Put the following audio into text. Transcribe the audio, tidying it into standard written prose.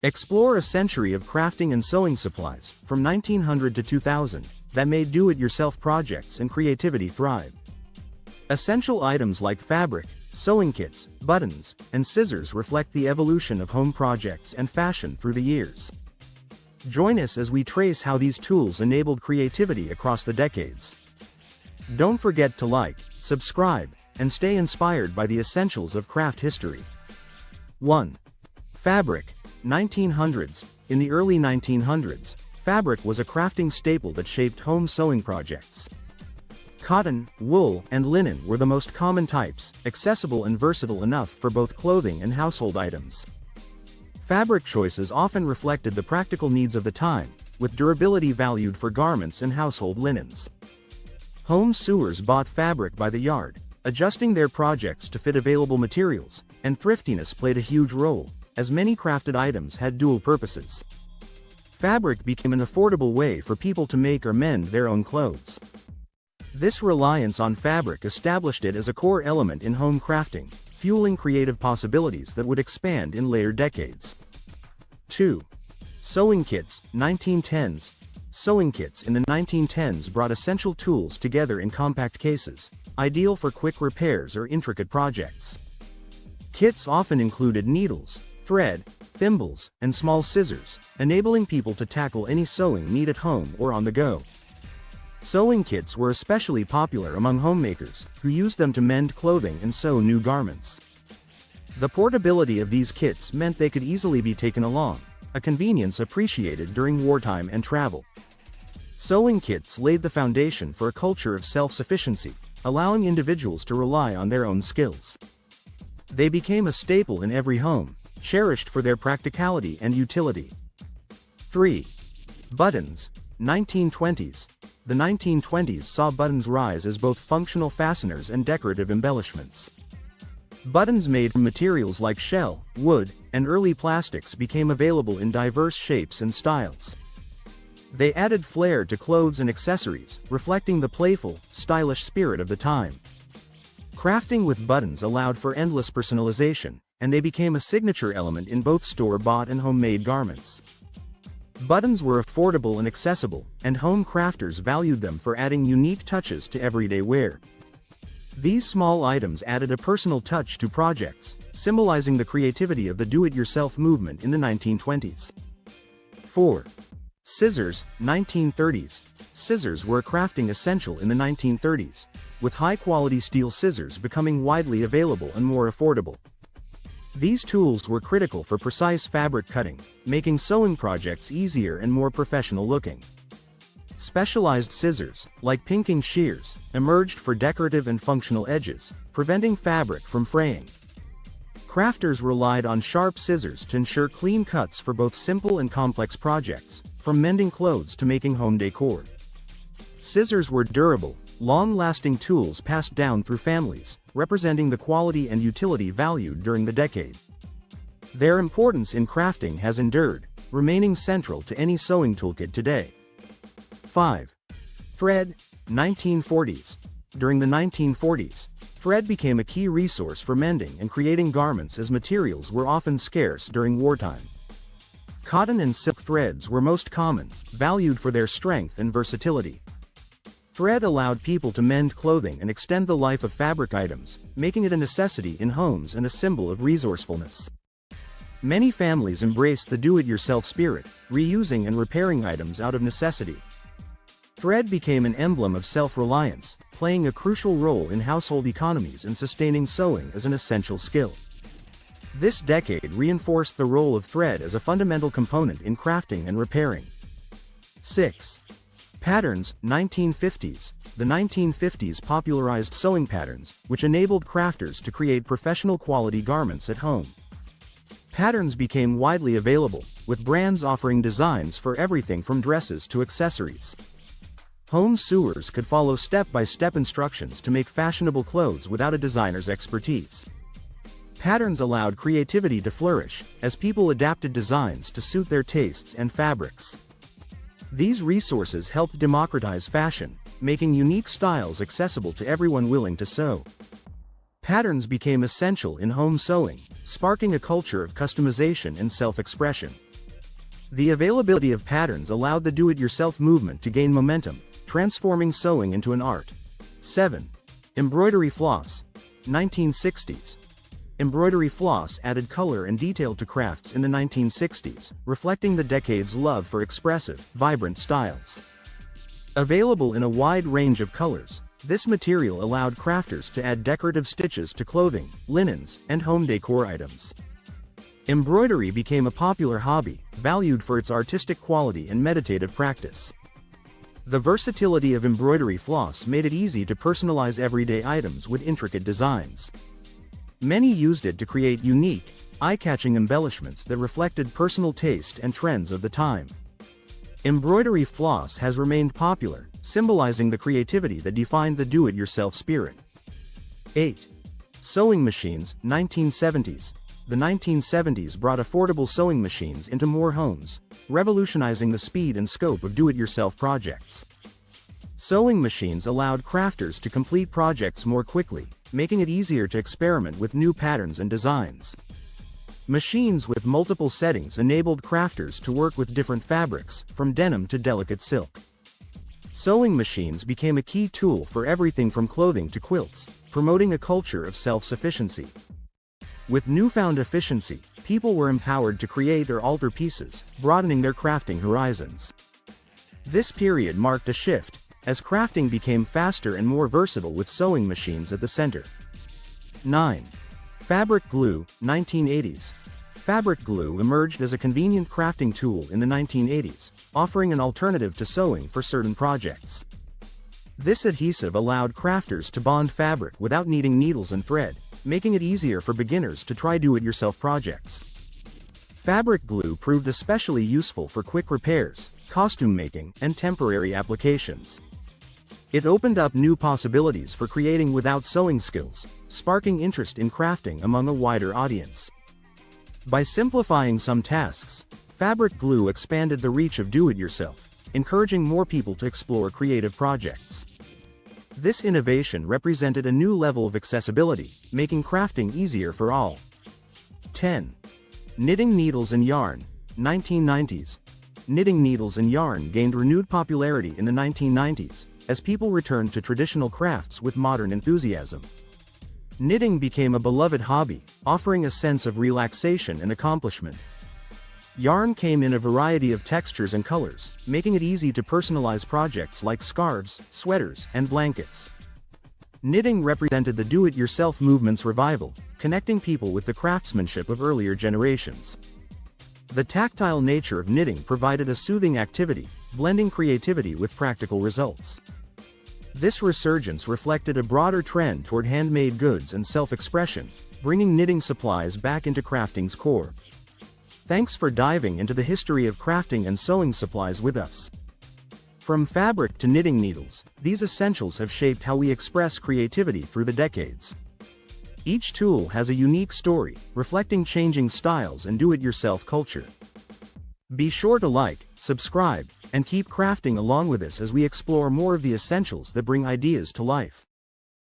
Explore a century of crafting and sewing supplies, from 1900 to 2000, that made do-it-yourself projects and creativity thrive. Essential items like fabric, sewing kits, buttons, and scissors reflect the evolution of home projects and fashion through the years. Join us as we trace how these tools enabled creativity across the decades. Don't forget to like, subscribe, and stay inspired by the essentials of craft history. 1. Fabric, 1900s. In the early 1900s, fabric was a crafting staple that shaped home sewing projects. Cotton, wool, and linen were the most common types, accessible and versatile enough for both clothing and household items. Fabric choices often reflected the practical needs of the time, with durability valued for garments and household linens. Home sewers bought fabric by the yard, adjusting their projects to fit available materials, and thriftiness played a huge role, as many crafted items had dual purposes. Fabric became an affordable way for people to make or mend their own clothes. This reliance on fabric established it as a core element in home crafting, fueling creative possibilities that would expand in later decades. 2. Sewing kits, 1910s. Sewing kits in the 1910s brought essential tools together in compact cases, ideal for quick repairs or intricate projects. Kits often included needles, thread, thimbles, and small scissors, enabling people to tackle any sewing need at home or on the go. Sewing kits were especially popular among homemakers, who used them to mend clothing and sew new garments. The portability of these kits meant they could easily be taken along, a convenience appreciated during wartime and travel. Sewing kits laid the foundation for a culture of self-sufficiency, allowing individuals to rely on their own skills. They became a staple in every home, cherished for their practicality and utility. 3. Buttons, 1920s. The 1920s saw buttons rise as both functional fasteners and decorative embellishments. Buttons made from materials like shell, wood, and early plastics became available in diverse shapes and styles. They added flair to clothes and accessories, reflecting the playful, stylish spirit of the time. Crafting with buttons allowed for endless personalization, and they became a signature element in both store-bought and homemade garments. Buttons were affordable and accessible, and home crafters valued them for adding unique touches to everyday wear. These small items added a personal touch to projects, symbolizing the creativity of the do-it-yourself movement in the 1920s. 4. Scissors, 1930s. Scissors were a crafting essential in the 1930s, with high-quality steel scissors becoming widely available and more affordable. These tools were critical for precise fabric cutting, making sewing projects easier and more professional looking. Specialized scissors, like pinking shears, emerged for decorative and functional edges, preventing fabric from fraying. Crafters relied on sharp scissors to ensure clean cuts for both simple and complex projects, from mending clothes to making home decor. Scissors were durable, long-lasting tools passed down through families, representing the quality and utility valued during the decade. Their importance in crafting has endured, remaining central to any sewing toolkit today. 5. Thread, 1940s. During the 1940s, thread became a key resource for mending and creating garments as materials were often scarce during wartime. Cotton and silk threads were most common, valued for their strength and versatility. Thread allowed people to mend clothing and extend the life of fabric items, making it a necessity in homes and a symbol of resourcefulness. Many families embraced the do-it-yourself spirit, reusing and repairing items out of necessity. Thread became an emblem of self-reliance, playing a crucial role in household economies and sustaining sewing as an essential skill. This decade reinforced the role of thread as a fundamental component in crafting and repairing. 6. Patterns, 1950s. The 1950s popularized sewing patterns, which enabled crafters to create professional quality garments at home. Patterns became widely available, with brands offering designs for everything from dresses to accessories. Home sewers could follow step-by-step instructions to make fashionable clothes without a designer's expertise. Patterns allowed creativity to flourish, as people adapted designs to suit their tastes and fabrics. These resources helped democratize fashion, making unique styles accessible to everyone willing to sew. Patterns became essential in home sewing, sparking a culture of customization and self-expression. The availability of patterns allowed the do-it-yourself movement to gain momentum, transforming sewing into an art. 7. Embroidery floss. 1960s. Embroidery floss added color and detail to crafts in the 1960s, reflecting the decade's love for expressive, vibrant styles. Available in a wide range of colors, this material allowed crafters to add decorative stitches to clothing, linens, and home decor items. Embroidery became a popular hobby, valued for its artistic quality and meditative practice. The versatility of embroidery floss made it easy to personalize everyday items with intricate designs. Many used it to create unique, eye-catching embellishments that reflected personal taste and trends of the time. Embroidery floss has remained popular, symbolizing the creativity that defined the do-it-yourself spirit. 8. Sewing machines. 1970s. The 1970s brought affordable sewing machines into more homes, revolutionizing the speed and scope of do-it-yourself projects. Sewing machines allowed crafters to complete projects more quickly, making it easier to experiment with new patterns and designs. Machines with multiple settings enabled crafters to work with different fabrics, from denim to delicate silk. Sewing machines became a key tool for everything from clothing to quilts, promoting a culture of self-sufficiency. With newfound efficiency, people were empowered to create or alter pieces, broadening their crafting horizons. This period marked a shift, as crafting became faster and more versatile with sewing machines at the center. 9. Fabric glue. 1980s. Fabric glue emerged as a convenient crafting tool in the 1980s, offering an alternative to sewing for certain projects. This adhesive allowed crafters to bond fabric without needing needles and thread, making it easier for beginners to try do-it-yourself projects. Fabric glue proved especially useful for quick repairs, costume making, and temporary applications. It opened up new possibilities for creating without sewing skills, sparking interest in crafting among a wider audience. By simplifying some tasks, fabric glue expanded the reach of do-it-yourself, encouraging more people to explore creative projects. This innovation represented a new level of accessibility, making crafting easier for all. 10. Knitting needles and yarn. 1990s. Knitting needles and yarn gained renewed popularity in the 1990s, as people returned to traditional crafts with modern enthusiasm. Knitting became a beloved hobby, offering a sense of relaxation and accomplishment. Yarn came in a variety of textures and colors, making it easy to personalize projects like scarves, sweaters, and blankets. Knitting represented the do-it-yourself movement's revival, connecting people with the craftsmanship of earlier generations. The tactile nature of knitting provided a soothing activity, blending creativity with practical results. This resurgence reflected a broader trend toward handmade goods and self-expression, bringing knitting supplies back into crafting's core. Thanks for diving into the history of crafting and sewing supplies with us. From fabric to knitting needles, these essentials have shaped how we express creativity through the decades. Each tool has a unique story, reflecting changing styles and do-it-yourself culture. Be sure to like, subscribe, and keep crafting along with us as we explore more of the essentials that bring ideas to life.